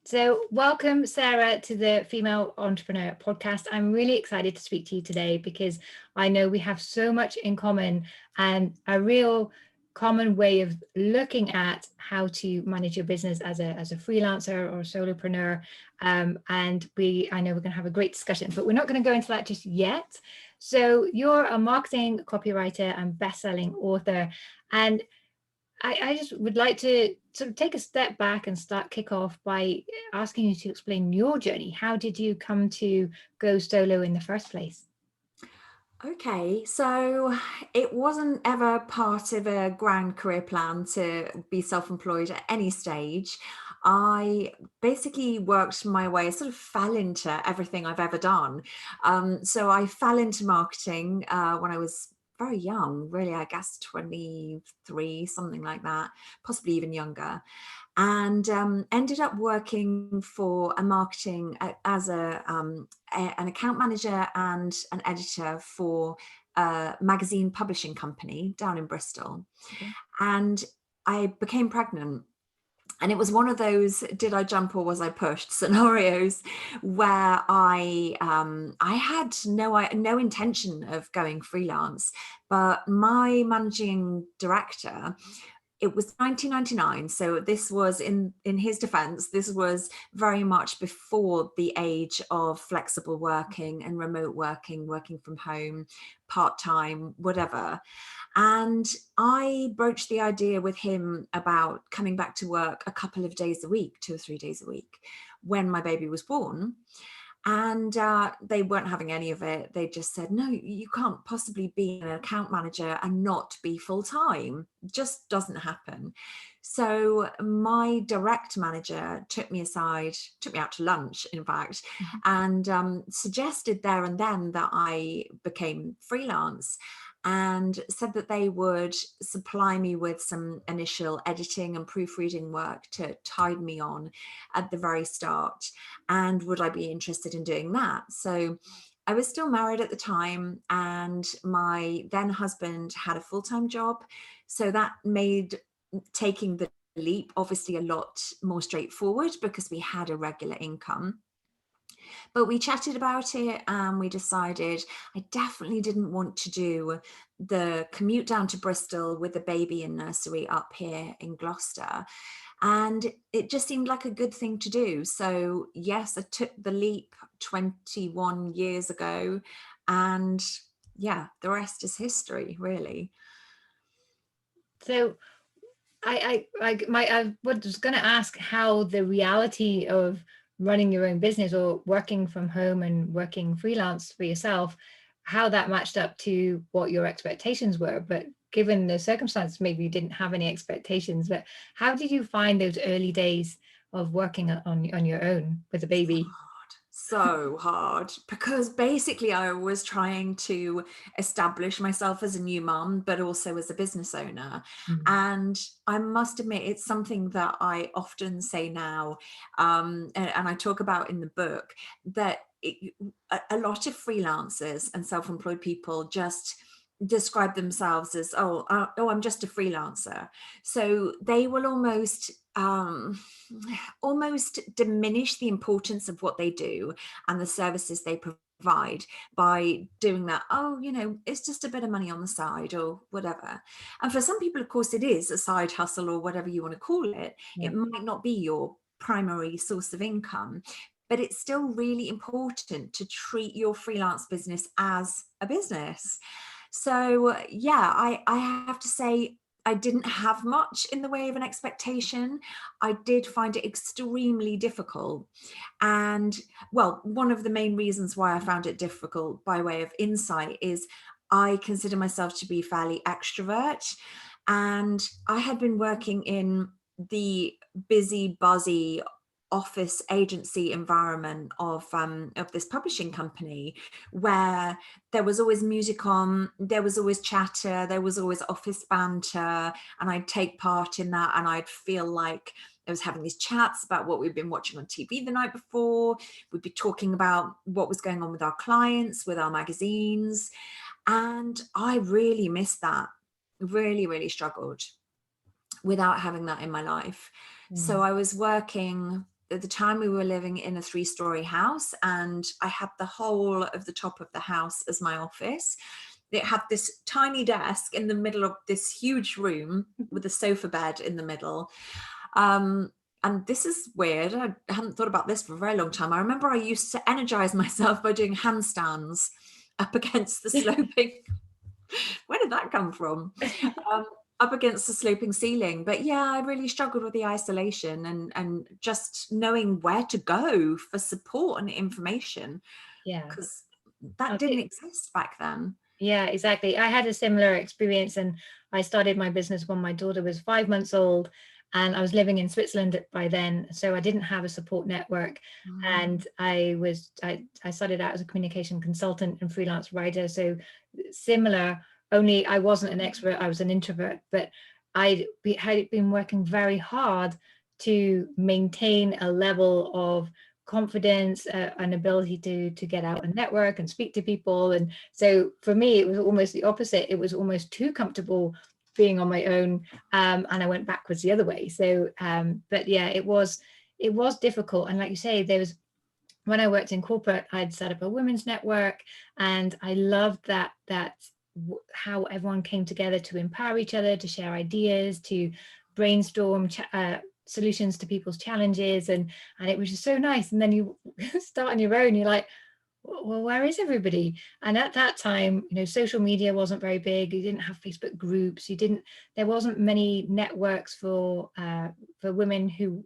So, welcome, Sarah, to the Female Entrepreneur podcast. I'm really excited to speak to you today because I know we have so much in common and a real common way of looking at how to manage your business as a freelancer or a solopreneur. I know we're going to have a great discussion, but we're not going to go into that just yet. So, you're a marketing copywriter and best-selling author, and I just would like to sort of take a step back and kick off by asking you to explain your journey. How did you come to go solo in the first place? Okay, so it wasn't ever part of a grand career plan to be self-employed at any stage. I basically worked my way, sort of fell into everything I've ever done. So I fell into marketing when I was very young, really, I guess 23, something like that, possibly even younger, and ended up working for a marketing as an account manager and an editor for a magazine publishing company down in Bristol. Okay. And I became pregnant. And it was one of those "did I jump or was I pushed" scenarios where I had no intention of going freelance, but my managing director, it was 1999, so this was, in his defense, this was very much before the age of flexible working and remote working, working from home, part-time, whatever. And I broached the idea with him about coming back to work a couple of days a week, 2 or 3 days a week, when my baby was born. And they weren't having any of it. They just said, no, you can't possibly be an account manager and not be full-time. Just doesn't happen. So my direct manager took me aside, took me out to lunch, in fact, Mhm. and suggested there and then that I became freelance, and said that they would supply me with some initial editing and proofreading work to tide me on at the very start. And would I be interested in doing that? So I was still married at the time, and my then husband had a full-time job. So that made taking the leap obviously a lot more straightforward because we had a regular income. But we chatted about it and we decided I definitely didn't want to do the commute down to Bristol with the baby in nursery up here in Gloucester. And it just seemed like a good thing to do. So yes, I took the leap 21 years ago, and yeah, the rest is history, really. So, I was going to ask how the reality of running your own business or working from home and working freelance for yourself, how that matched up to what your expectations were. But given the circumstances, maybe you didn't have any expectations. But how did you find those early days of working on your own with a baby? So hard, because basically I was trying to establish myself as a new mum, but also as a business owner. Mm. And I must admit, it's something that I often say now, and I talk about in the book, that a lot of freelancers and self-employed people just describe themselves as, oh, I'm just a freelancer. So they will almost diminish the importance of what they do and the services they provide by doing that. Oh, it's just a bit of money on the side or whatever. And for some people, of course, it is a side hustle or whatever you want to call it. Yeah. It might not be your primary source of income, but it's still really important to treat your freelance business as a business. So yeah, I have to say, I didn't have much in the way of an expectation. I did find it extremely difficult. And well, one of the main reasons why I found it difficult, by way of insight, is I consider myself to be fairly extrovert. And I had been working in the busy, buzzy office agency environment of this publishing company, where there was always music on, there was always chatter, there was always office banter, and I'd take part in that, and I'd feel like I was having these chats about what we'd been watching on TV the night before. We'd be talking about what was going on with our clients, with our magazines. And I really missed that, really, really struggled without having that in my life. So Mm. I was working at the time we were living in a 3-story house, and I had the whole of the top of the house as my office. It had this tiny desk in the middle of this huge room with a sofa bed in the middle. And this is weird. I hadn't thought about this for a very long time. I remember I used to energize myself by doing handstands up against the sloping. Where did that come from? Up against the sloping ceiling. But yeah, I really struggled with the isolation and just knowing where to go for support and information, Yeah. because that didn't exist back then. Yeah, exactly. I had a similar experience, and I started my business when my daughter was 5 months old, and I was living in Switzerland by then, so I didn't have a support network. And I started out as a communication consultant and freelance writer, so similar, only I wasn't an expert, I was an introvert, but I had been working very hard to maintain a level of confidence, an ability to get out and network and speak to people. And so for me, it was almost the opposite. It was almost too comfortable being on my own, and I went backwards the other way. So but yeah, it was difficult. And like you say, when I worked in corporate, I'd set up a women's network, and I loved that how everyone came together to empower each other, to share ideas, to brainstorm solutions to people's challenges, and it was just so nice. And then you start on your own, you're like, well, where is everybody? And at that time, social media wasn't very big. You didn't have Facebook groups. There wasn't many networks for women who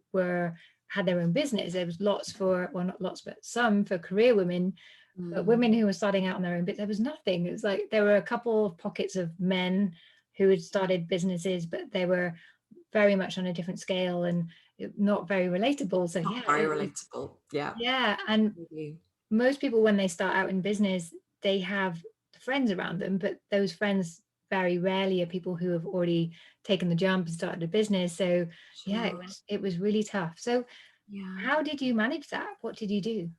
had their own business. There was lots well, not lots, but some for career women, but women who were starting out on their own bit, there was nothing. It was like there were a couple of pockets of men who had started businesses, but they were very much on a different scale and not very relatable. So Not very relatable. Yeah. And most people, when they start out in business, they have friends around them, but those friends very rarely are people who have already taken the jump and started a business. So yeah, it was really tough. So how did you manage that? What did you do?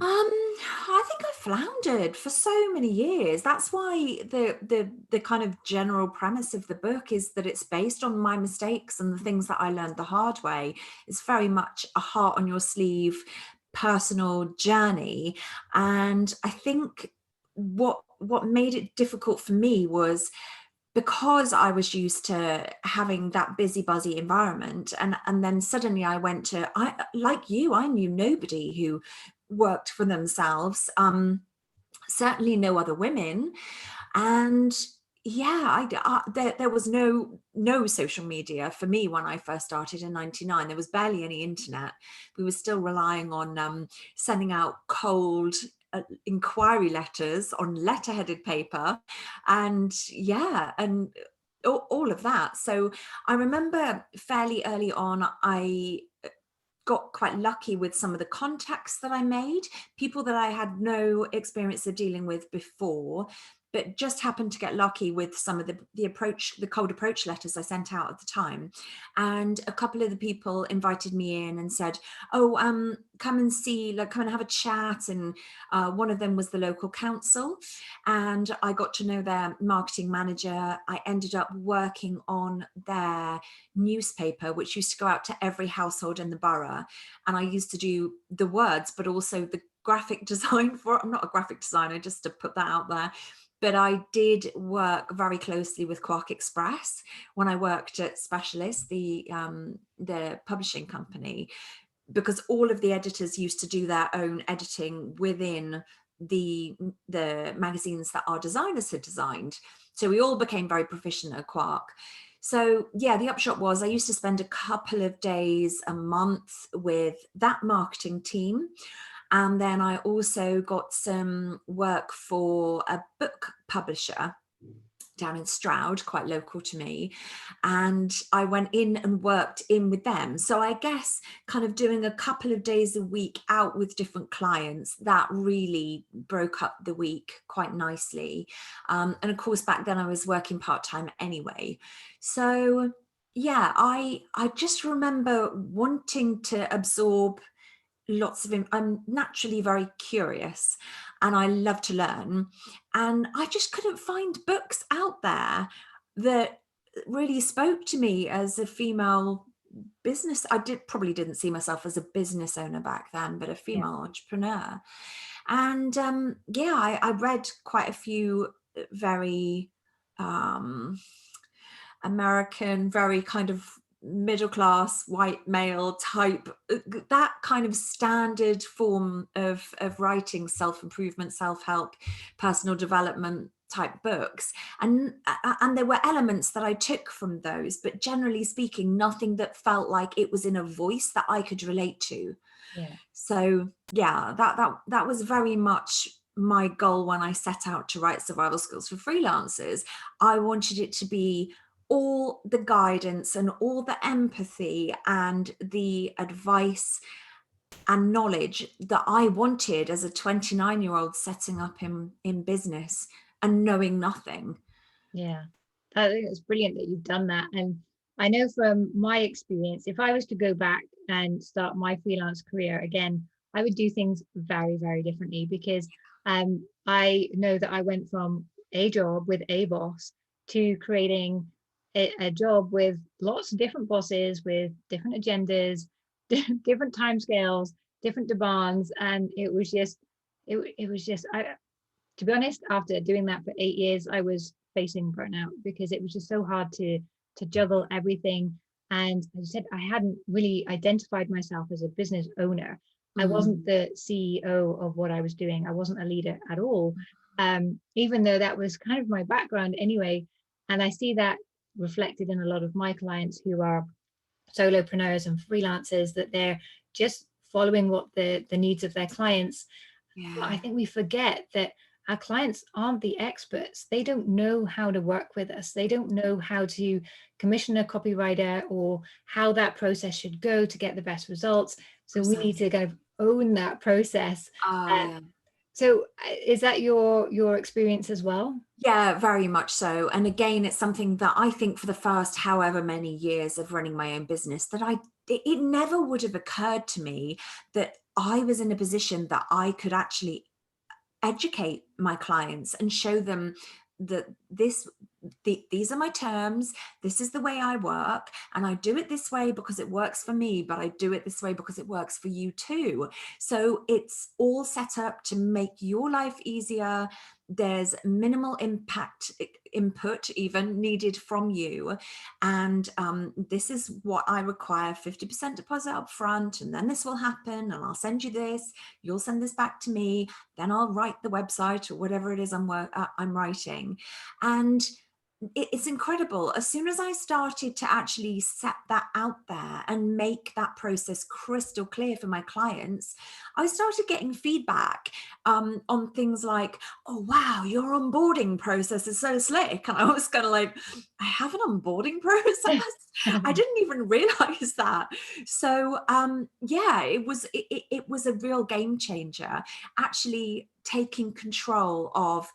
I think I floundered for so many years. That's why the kind of general premise of the book is that it's based on my mistakes and the things that I learned the hard way. It's very much a heart on your sleeve personal journey. And I think what made it difficult for me was because I was used to having that busy, buzzy environment. And then suddenly I went to, like you, I knew nobody who worked for themselves, certainly no other women. And yeah, there was no social media for me when I first started in '99. There was barely any internet. We were still relying on sending out cold inquiry letters on letterheaded paper, and all of that. So I remember fairly early on, I got quite lucky with some of the contacts that I made, people that I had no experience of dealing with before, but just happened to get lucky with some of the cold approach letters I sent out at the time. And a couple of the people invited me in and said, oh, come and have a chat. And one of them was the local council, and I got to know their marketing manager. I ended up working on their newspaper, which used to go out to every household in the borough. And I used to do the words, but also the graphic design for it. I'm not a graphic designer, just to put that out there. But I did work very closely with Quark Express when I worked at Specialist, the publishing company, because all of the editors used to do their own editing within the magazines that our designers had designed. So we all became very proficient at Quark. So yeah, the upshot was I used to spend a couple of days a month with that marketing team. And then I also got some work for a book publisher down in Stroud, quite local to me. And I went in and worked in with them. So I guess kind of doing a couple of days a week out with different clients, that really broke up the week quite nicely. And of course, back then I was working part-time anyway. So yeah, I just remember wanting to absorb lots of, I'm naturally very curious and I love to learn, and I just couldn't find books out there that really spoke to me as a female business. I probably didn't see myself as a business owner back then, but a Yeah. female entrepreneur. And I read quite a few very American, very kind of middle class white male type, that kind of standard form of writing self-improvement, self-help, personal development type books, and there were elements that I took from those, but generally speaking, nothing that felt like it was in a voice that I could relate to. Yeah. So yeah, that was very much my goal when I set out to write survival skills for freelancers. I wanted it to be all the guidance and all the empathy and the advice and knowledge that I wanted as a 29-year-old setting up in business and knowing nothing. Yeah, I think it's brilliant that you've done that. And I know from my experience, if I was to go back and start my freelance career again, I would do things very, very differently, because I know that I went from a job with a boss to creating a job with lots of different bosses, with different agendas, different timescales, different demands. And it was just, to be honest, after doing that for 8 years, I was facing burnout, because it was just so hard to juggle everything. And as I said, I hadn't really identified myself as a business owner. I wasn't the CEO of what I was doing. I wasn't a leader at all, even though that was kind of my background anyway. And I see that reflected in a lot of my clients who are solopreneurs and freelancers, that they're just following what the needs of their clients. But I Yeah. think we forget that our clients aren't the experts. They don't know how to work with us. They don't know how to commission a copywriter, or how that process should go to get the best results. So we need to Precisely. kind of own that process. Oh Uh, yeah. so is that your experience as well? Yeah, very much so. And again, it's something that I think for the first however many years of running my own business, that it never would have occurred to me that I was in a position that I could actually educate my clients and show them that these are my terms, this is the way I work, and I do it this way because it works for me, but I do it this way because it works for you too. So it's all set up to make your life easier. There's minimal input even needed from you, and this is what I require: 50% deposit up front, and then this will happen, and I'll send you this, you'll send this back to me, then I'll write the website or whatever it is I'm writing. And it's incredible. As soon as I started to actually set that out there and make that process crystal clear for my clients, I started getting feedback on things like, oh, wow, your onboarding process is so slick. And I was kind of like, I have an onboarding process? I didn't even realize that. So it was a real game changer, actually taking control of,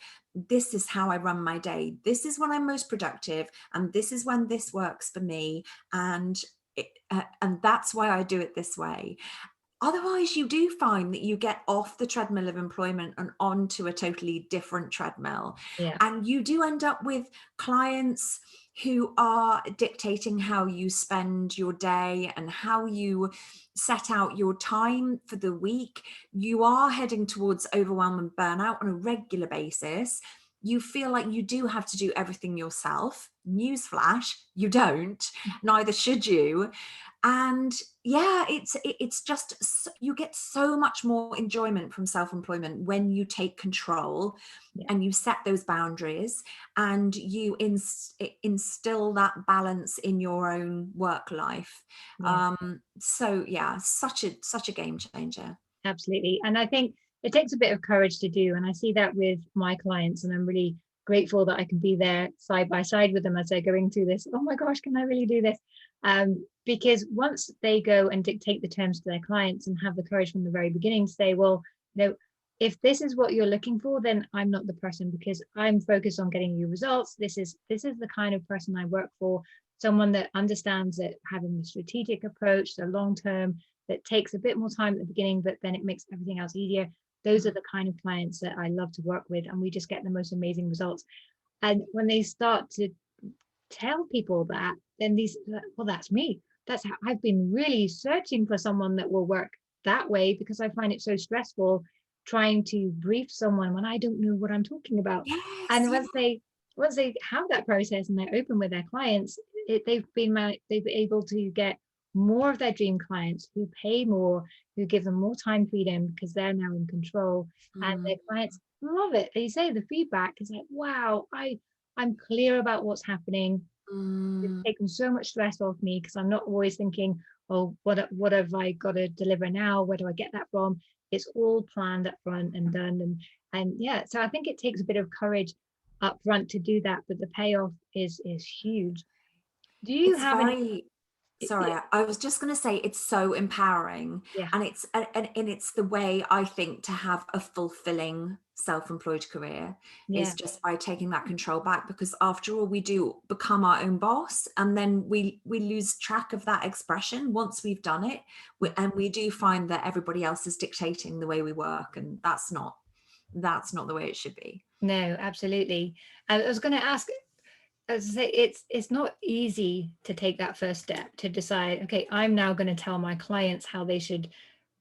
this is how I run my day. This is when I'm most productive, and this is when this works for me. And that's why I do it this way. Otherwise, you do find that you get off the treadmill of employment and onto a totally different treadmill. Yeah. And you do end up with clients who are dictating how you spend your day and how you set out your time for the week. You are heading towards overwhelm and burnout on a regular basis. You feel like you do have to do everything yourself. Newsflash, you don't, neither should you. And yeah, it's just, you get so much more enjoyment from self-employment when you take control Yeah. and you set those boundaries, and you instill that balance in your own work life. Yeah. So yeah, such a game changer. Absolutely. And I think it takes a bit of courage to do. And I see that with my clients, and I'm really grateful that I can be there side by side with them as they're going through this. Oh my gosh, can I really do this? Because once they go and dictate the terms to their clients and have the courage from the very beginning to say, well, if this is what you're looking for, then I'm not the person, because I'm focused on getting you results. This is the kind of person I work for. Someone that understands that having the strategic approach, the long term, that takes a bit more time at the beginning, but then it makes everything else easier. Those are the kind of clients that I love to work with, and we just get the most amazing results. And when they start to tell people that, then well, that's me. that's how I've been really searching for someone that will work that way, because I find it so stressful trying to brief someone when I don't know what I'm talking about. Yes, And yeah. once they have that process and they're open with their clients, they've been able to get more of their dream clients who pay more, who give them more time freedom because they're now in control, and Mm, their clients love it. They say the feedback is like, wow, I'm clear about what's happening. It's mm, taken so much stress off me because I'm not always thinking, oh, what have I got to deliver now? Where do I get that from? It's all planned up front and done. And yeah, so I think it takes a bit of courage up front to do that, but the payoff is huge. Do you it's have any? very, sorry, I was just going to say it's so empowering, Yeah, and it's the way I think to have a fulfilling self-employed career is yeah, just by taking that control back, because after all, we do become our own boss, and then we lose track of that expression once we've done it. And we do find that everybody else is dictating the way we work, and that's not the way it should be. no, absolutely. I was going to ask, as I say, it's not easy to take that first step to decide, okay, I'm now going to tell my clients how they should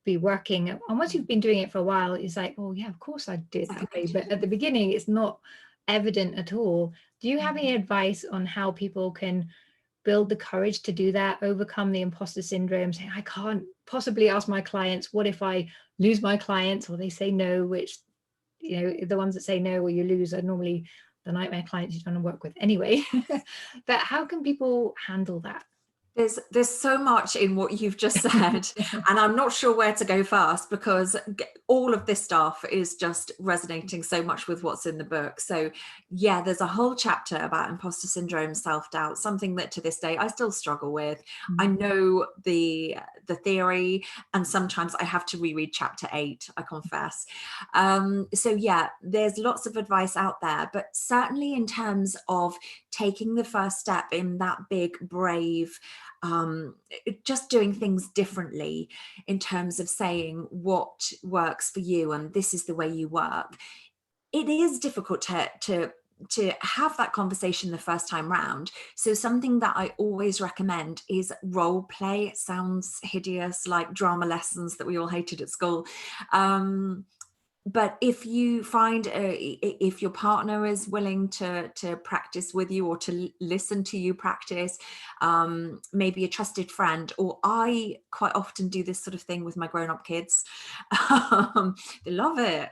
be working. And once you've been doing it for a while, it's like, oh yeah, of course I'd do it that way. But at the beginning, it's not evident at all. Do you have any advice on how people can build the courage to do that, overcome the imposter syndrome, saying, I can't possibly ask my clients, what if I lose my clients or they say no, which, the ones that say no or you lose are normally the nightmare clients you're trying to work with anyway. But how can people handle that? There's so much in what you've just said, and I'm not sure where to go first, because all of this stuff is just resonating so much with what's in the book. So yeah, there's a whole chapter about imposter syndrome, self-doubt, something that to this day I still struggle with. I know the theory, and sometimes I have to reread chapter 8, I confess. So yeah, there's lots of advice out there, but certainly in terms of taking the first step in that big, brave, just doing things differently in terms of saying what works for you and this is the way you work. It is difficult to have that conversation the first time round. So something that I always recommend is role play. It sounds hideous, like drama lessons that we all hated at school. But if you find if your partner is willing to practice with you, or to listen to you practice, maybe a trusted friend, or I quite often do this sort of thing with my grown-up kids. They love it,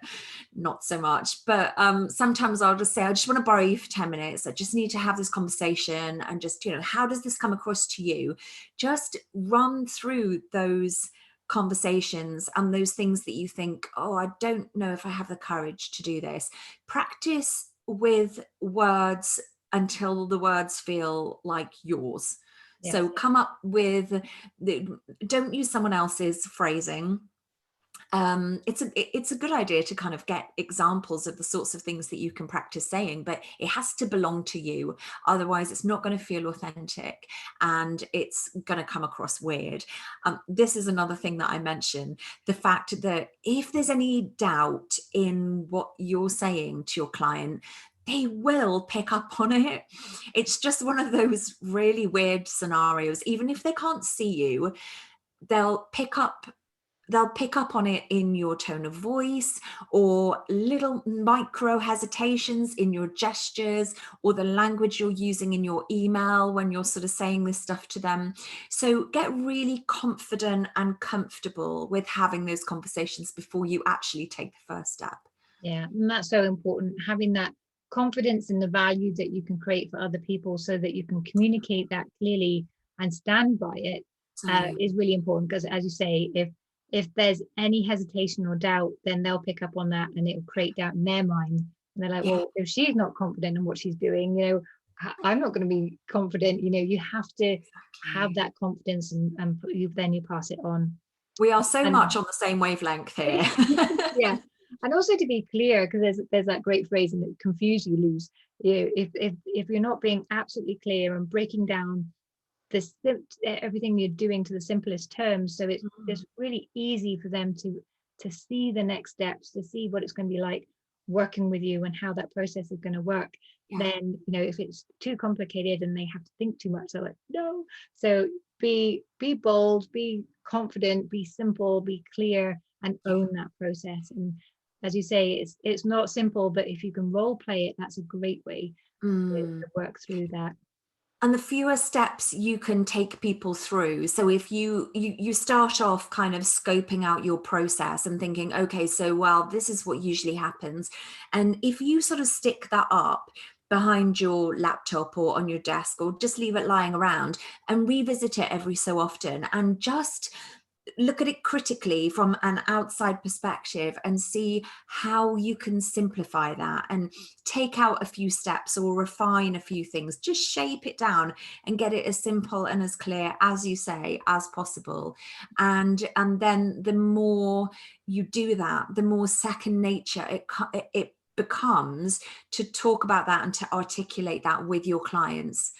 not so much, but sometimes I'll just say, I just want to borrow you for 10 minutes. I just need to have this conversation, and just, how does this come across to you? Just run through those conversations and those things that you think, oh, I don't know if I have the courage to do this. Practice with words until the words feel like yours. Yeah. So come up with don't use someone else's phrasing. It's a good idea to kind of get examples of the sorts of things that you can practice saying, but it has to belong to you. Otherwise, it's not going to feel authentic, and it's going to come across weird. This is another thing that I mentioned, the fact that if there's any doubt in what you're saying to your client, they will pick up on it. It's just one of those really weird scenarios. Even if they can't see you, they'll pick up on it in your tone of voice, or little micro hesitations in your gestures, or the language you're using in your email when you're sort of saying this stuff to them. So get really confident and comfortable with having those conversations before you actually take the first step. Yeah, and that's so important, having that confidence in the value that you can create for other people so that you can communicate that clearly and stand by it, is really important. Because as you say, if there's any hesitation or doubt, then they'll pick up on that and it'll create doubt in their mind. And they're like, Yeah, well, if she's not confident in what she's doing, I'm not going to be confident. You have to have exactly. that confidence, and then you pass it on. We are so And much on the same wavelength here. yeah, and also to be clear, because there's that great phrase, and it confuse you lose. If you're not being absolutely clear and breaking down everything you're doing to the simplest terms, so it's really easy for them to see the next steps, to see what it's going to be like working with you and how that process is going to work. Yeah. Then if it's too complicated and they have to think too much, they're like, no. So be bold, be confident, be simple, be clear, and own that process. And as you say, it's not simple, but if you can role play it, that's a great way to work through that. And the fewer steps you can take people through. So if you start off kind of scoping out your process and thinking, okay, so well, this is what usually happens. And if you sort of stick that up behind your laptop or on your desk, or just leave it lying around and revisit it every so often, and just look at it critically from an outside perspective and see how you can simplify that and take out a few steps or refine a few things, just shape it down and get it as simple and as clear, as you say, as possible. And then the more you do that, the more second nature it becomes to talk about that and to articulate that with your clients,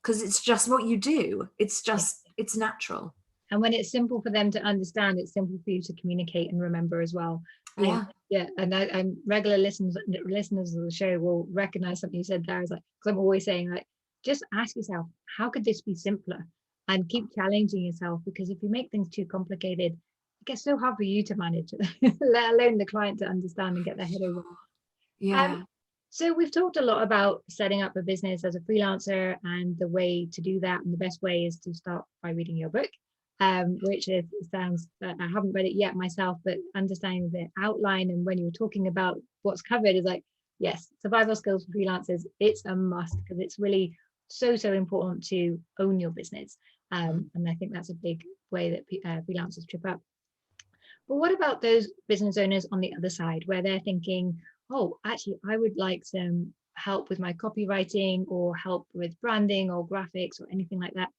because it's just what you do. It's just, it's natural. And when it's simple for them to understand, it's simple for you to communicate and remember as well. Yeah. And I'm regular listeners of the show will recognize something you said there. Is like, because I'm always saying, like, just ask yourself, how could this be simpler? And keep challenging yourself, because if you make things too complicated, it gets so hard for you to manage, let alone the client to understand and get their head over. Yeah. So we've talked a lot about setting up a business as a freelancer and the way to do that. And the best way is to start by reading your book. Which sounds, I haven't read it yet myself, but understanding the outline and when you were talking about what's covered is like, yes, survival skills for freelancers, it's a must, because it's really so important to own your business. And I think that's a big way that freelancers trip up. But what about those business owners on the other side, where they're thinking, oh, actually, I would like some help with my copywriting or help with branding or graphics or anything like that.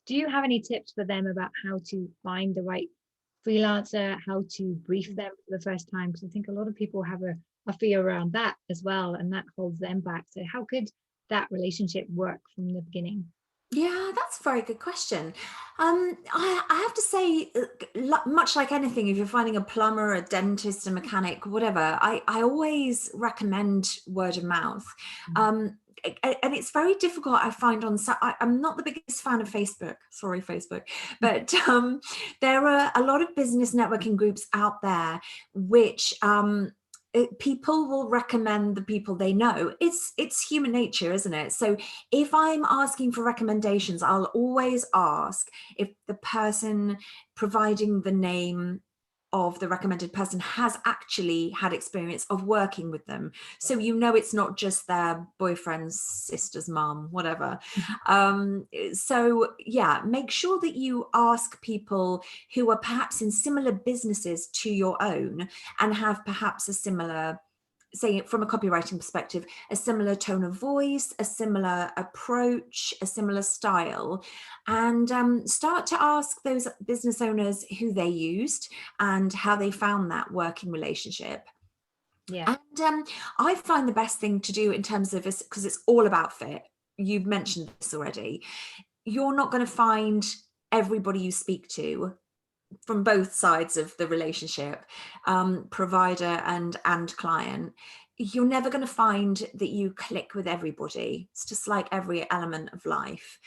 Do you have any tips for them about how to find the right freelancer, how to brief them for the first time? Because I think a lot of people have a fear around that as well, and that holds them back. So how could that relationship work from the beginning? Yeah, that's a very good question. I have to say, much like anything, if you're finding a plumber, a dentist, a mechanic, whatever, I always recommend word of mouth. And it's very difficult, I find, I'm not the biggest fan of Facebook, sorry, Facebook, but there are a lot of business networking groups out there which people will recommend the people they know. It's human nature, isn't it? So if I'm asking for recommendations, I'll always ask if the person providing the name of the recommended person has actually had experience of working with them. So you know it's not just their boyfriend's sister's mom, whatever. So yeah, make sure that you ask people who are perhaps in similar businesses to your own and have perhaps a similar, say from a copywriting perspective, a similar tone of voice, a similar approach, a similar style, and start to ask those business owners who they used and how they found that working relationship. Yeah. And I find the best thing to do in terms of, because it's all about fit. You've mentioned this already. You're not going to find everybody you speak to from both sides of the relationship, provider and client. You're never going to find that you click with everybody. It's just like every element of life.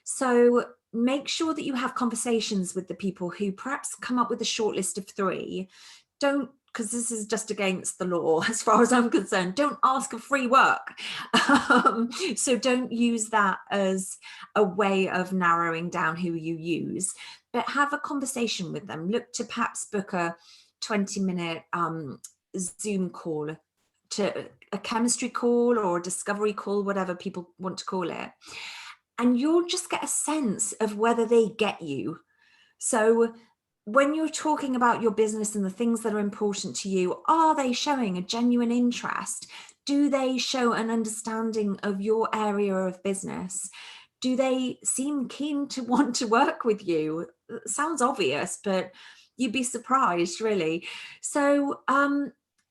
So make sure that you have conversations with the people who perhaps come up with a short list of 3. Don't, because this is just against the law as far as I'm concerned, don't ask for free work. So don't use that as a way of narrowing down who you use, but have a conversation with them. Look to perhaps book a 20-minute Zoom call, to a chemistry call or a discovery call, whatever people want to call it. And you'll just get a sense of whether they get you. So when you're talking about your business and the things that are important to you, are they showing a genuine interest? Do they show an understanding of your area of business? Do they seem keen to want to work with you? It sounds obvious, but you'd be surprised, really. So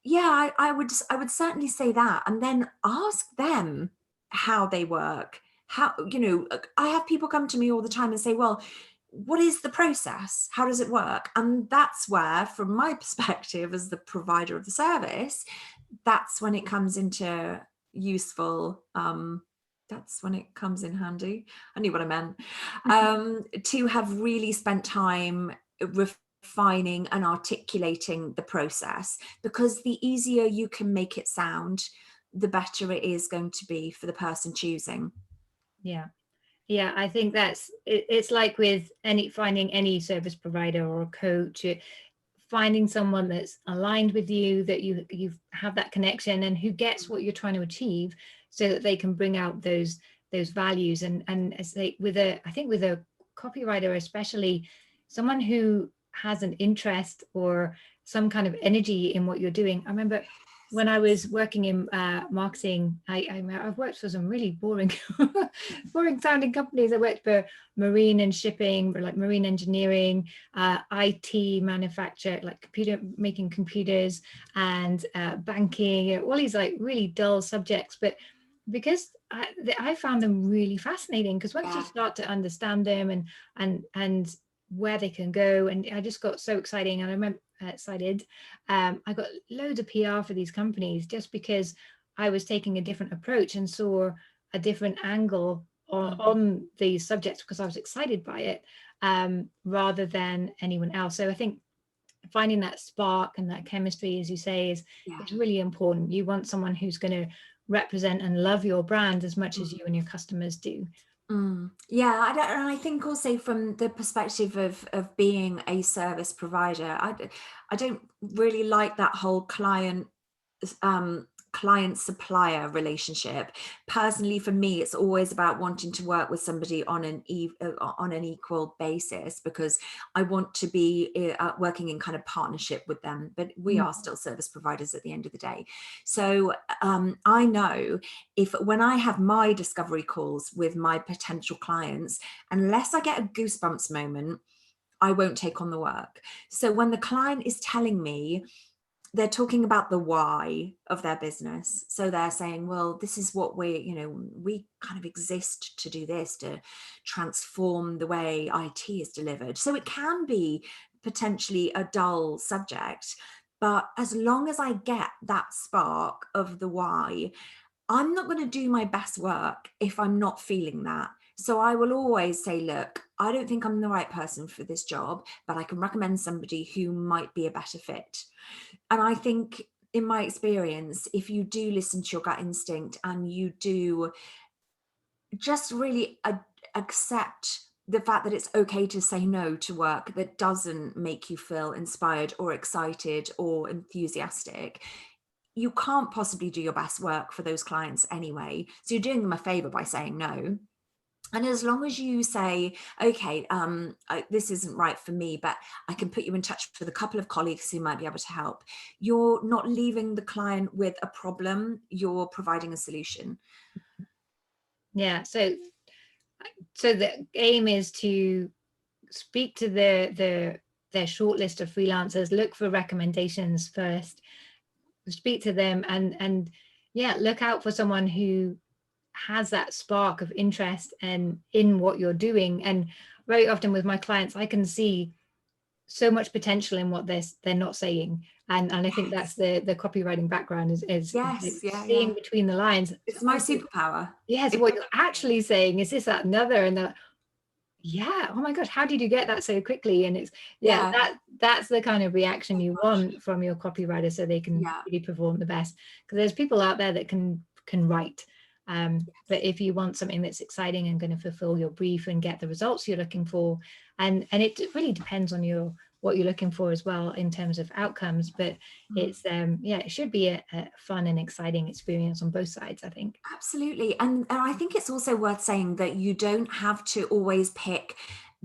yeah, I would certainly say that, and then ask them how they work. How, you know, I have people come to me all the time and say, well, what is the process? How does it work? And that's where, from my perspective as the provider of the service, that's when it comes into useful that's when it comes in handy. I knew what I meant. To have really spent time refining and articulating the process, because the easier you can make it sound, the better it is going to be for the person choosing. Yeah. Yeah, I think it's like with finding any service provider or a coach, finding someone that's aligned with you, that you have that connection, and who gets what you're trying to achieve, so that they can bring out those values. And as they, I think with a copywriter, especially someone who has an interest or some kind of energy in what you're doing. I remember when I was working in marketing, I've worked for some really boring boring sounding companies. I worked for marine and shipping, or like marine engineering, IT manufacture, like making computers, and banking, all these like really dull subjects. But because I found them really fascinating, because once you start to understand them and where they can go, and I just got so exciting. And I remember excited. I got loads of PR for these companies just because I was taking a different approach and saw a different angle on these subjects, because I was excited by it, rather than anyone else. So I think finding that spark and that chemistry, as you say, is really important. You want someone who's going to represent and love your brand as much as you and your customers do. Yeah, and I think also from the perspective of being a service provider, I don't really like that whole client supplier relationship. Personally, for me, it's always about wanting to work with somebody on an equal basis, because I want to be working in kind of partnership with them, but we are still service providers at the end of the day. So I know when I have my discovery calls with my potential clients, unless I get a goosebumps moment, I won't take on the work. So when the client is telling me, they're talking about the why of their business. So they're saying, well, this is what we kind of exist to do this, to transform the way IT is delivered. So it can be potentially a dull subject, but as long as I get that spark of the why, I'm not going to do my best work if I'm not feeling that. So I will always say, look, I don't think I'm the right person for this job, but I can recommend somebody who might be a better fit. And I think, in my experience, if you do listen to your gut instinct and you do just really accept the fact that it's okay to say no to work that doesn't make you feel inspired or excited or enthusiastic, you can't possibly do your best work for those clients anyway. So you're doing them a favor by saying no. And as long as you say, okay, this isn't right for me, but I can put you in touch with a couple of colleagues who might be able to help, you're not leaving the client with a problem, you're providing a solution. Yeah, so the aim is to speak to their short list of freelancers, look for recommendations first, speak to them, and look out for someone who has that spark of interest and in what you're doing. And very often with my clients, I can see so much potential in what they're not saying, and I think that's the copywriting background is seeing between the lines. It's my superpower. Yes, what you're actually saying is this, that, and other, and that. Yeah, oh my gosh, how did you get that so quickly? And it's that's the kind of reaction you want from your copywriter, so they can really perform the best. Because there's people out there that can write, but if you want something that's exciting and going to fulfill your brief and get the results you're looking for, and it really depends on what you're looking for as well in terms of outcomes, but it's it should be a fun and exciting experience on both sides, I think. Absolutely. And I think it's also worth saying that you don't have to always pick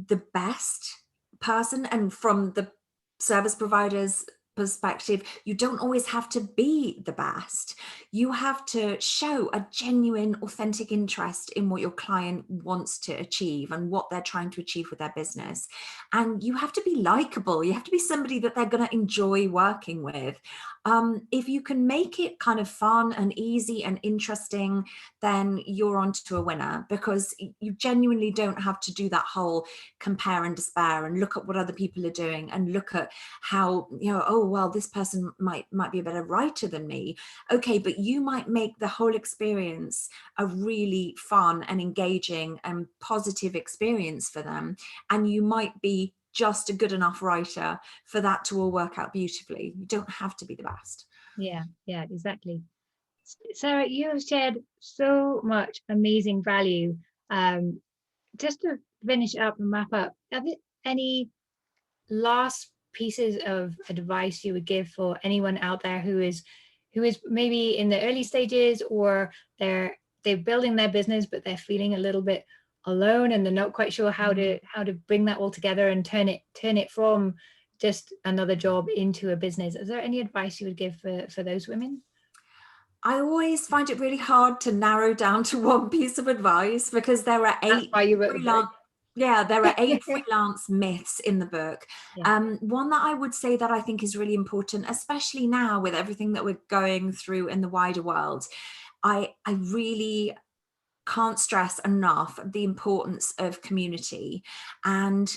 the best person, and from the service provider's perspective, you don't always have to be the best. You have to show a genuine, authentic interest in what your client wants to achieve and what they're trying to achieve with their business. And you have to be likable. You have to be somebody that they're going to enjoy working with. If you can make it kind of fun and easy and interesting, then you're onto a winner, because you genuinely don't have to do that whole compare and despair and look at what other people are doing and look at how, oh, well, this person might be a better writer than me. Okay, but you might make the whole experience a really fun and engaging and positive experience for them. And you might be just a good enough writer for that to all work out beautifully. You don't have to be the best. Yeah, exactly. Sarah, you have shared so much amazing value. Just to finish up and wrap up, are there any last pieces of advice you would give for anyone out there who is maybe in the early stages, or they're building their business but they're feeling a little bit alone and they're not quite sure how to bring that all together and turn it from just another job into a business? Is there any advice you would give for those women? I always find it really hard to narrow down to one piece of advice, because there are That's why you wrote a book. there are 8 freelance myths in the book. Yeah. One that I would say that I think is really important, especially now with everything that we're going through in the wider world, I really can't stress enough the importance of community. And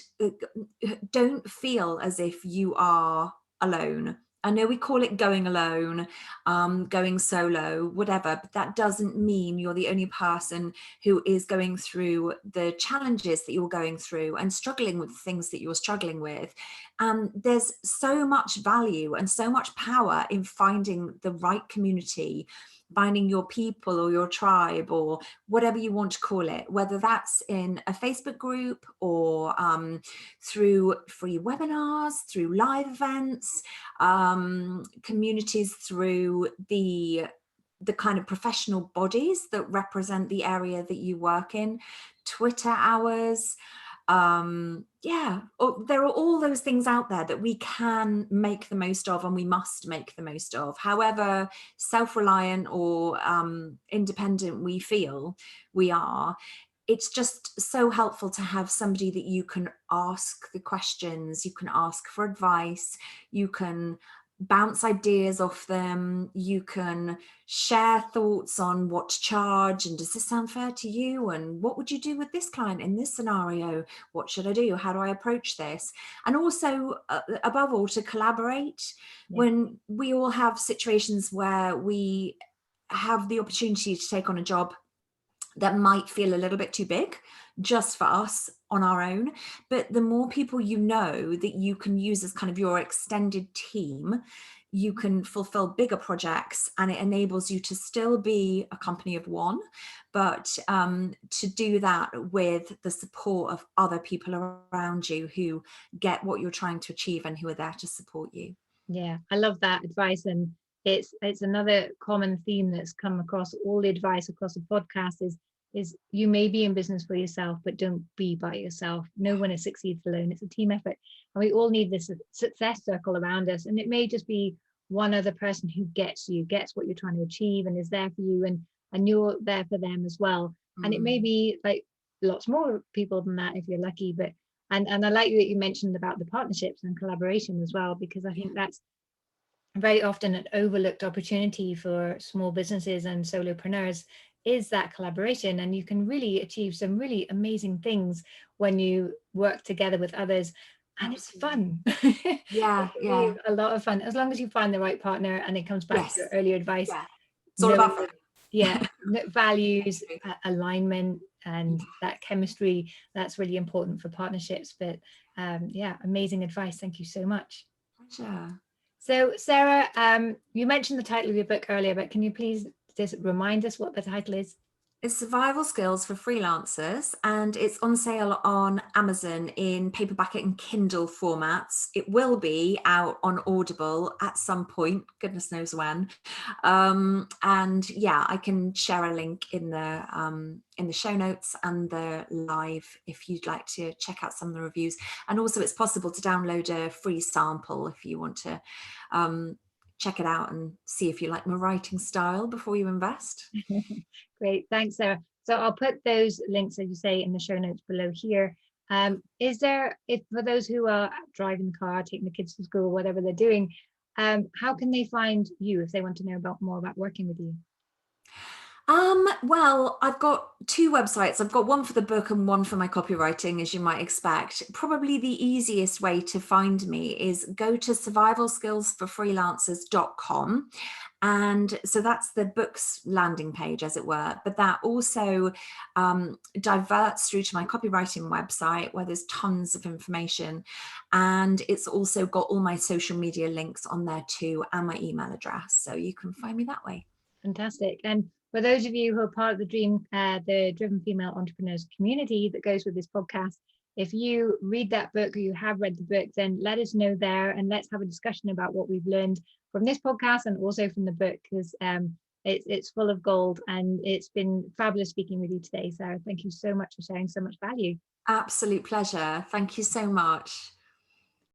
don't feel as if you are alone. I know we call it going alone, going solo, whatever, but that doesn't mean you're the only person who is going through the challenges that you're going through and struggling with things that you're struggling with. There's so much value and so much power in finding the right community, finding your people or your tribe or whatever you want to call it, whether that's in a Facebook group or through free webinars, through live events, communities through the kind of professional bodies that represent the area that you work in, Twitter hours. There are all those things out there that we can make the most of, and we must make the most of, however self-reliant or independent we feel we are. It's just so helpful to have somebody that you can ask the questions, you can ask for advice, you can bounce ideas off them, you can share thoughts on what to charge, and does this sound fair to you, and what would you do with this client in this scenario, what should I do, how do I approach this? And also above all, to collaborate. When we all have situations where we have the opportunity to take on a job that might feel a little bit too big just for us on our own, but the more people you know that you can use as kind of your extended team, you can fulfill bigger projects, and it enables you to still be a company of one, but to do that with the support of other people around you who get what you're trying to achieve and who are there to support you. Yeah, I love that advice. And it's another common theme that's come across all the advice across the podcast is you may be in business for yourself, but don't be by yourself. No one succeeds alone. It's a team effort. And we all need this success circle around us. And it may just be one other person who gets what you're trying to achieve and is there for you, and you're there for them as well. And it may be like lots more people than that if you're lucky. But and I like that you mentioned about the partnerships and collaboration as well, because I think that's very often an overlooked opportunity for small businesses and solopreneurs, is that collaboration. And you can really achieve some really amazing things when you work together with others, and it's fun. Yeah, It's really a lot of fun, as long as you find the right partner. And it comes back to your earlier advice. It's all about fun. Values, alignment, and that chemistry, that's really important for partnerships. But amazing advice. Thank you so much. Pleasure. So Sarah, you mentioned the title of your book earlier, but can you please just remind us what the title is? It's Survival Skills for Freelancers, and it's on sale on Amazon in paperback and Kindle formats. It will be out on Audible at some point, goodness knows when. And yeah, I can share a link in the show notes and the live if you'd like to check out some of the reviews. And also, it's possible to download a free sample if you want to check it out and see if you like my writing style before you invest. Great, thanks, Sarah. So I'll put those links, as you say, in the show notes below here. Is there, if for those who are driving the car, taking the kids to school, whatever they're doing, how can they find you if they want to know more about working with you? Well, I've got two websites. I've got one for the book and one for my copywriting, as you might expect. Probably the easiest way to find me is go to survivalskillsforfreelancers.com. And so that's the book's landing page, as it were. But that also diverts through to my copywriting website, where there's tons of information. And it's also got all my social media links on there too, and my email address. So you can find me that way. Fantastic. And for those of you who are part of the Driven Female Entrepreneurs community that goes with this podcast, if you read that book or you have read the book, then let us know there, and let's have a discussion about what we've learned from this podcast and also from the book, because it's full of gold, and it's been fabulous speaking with you today, Sarah. Thank you so much for sharing so much value. Absolute pleasure. Thank you so much.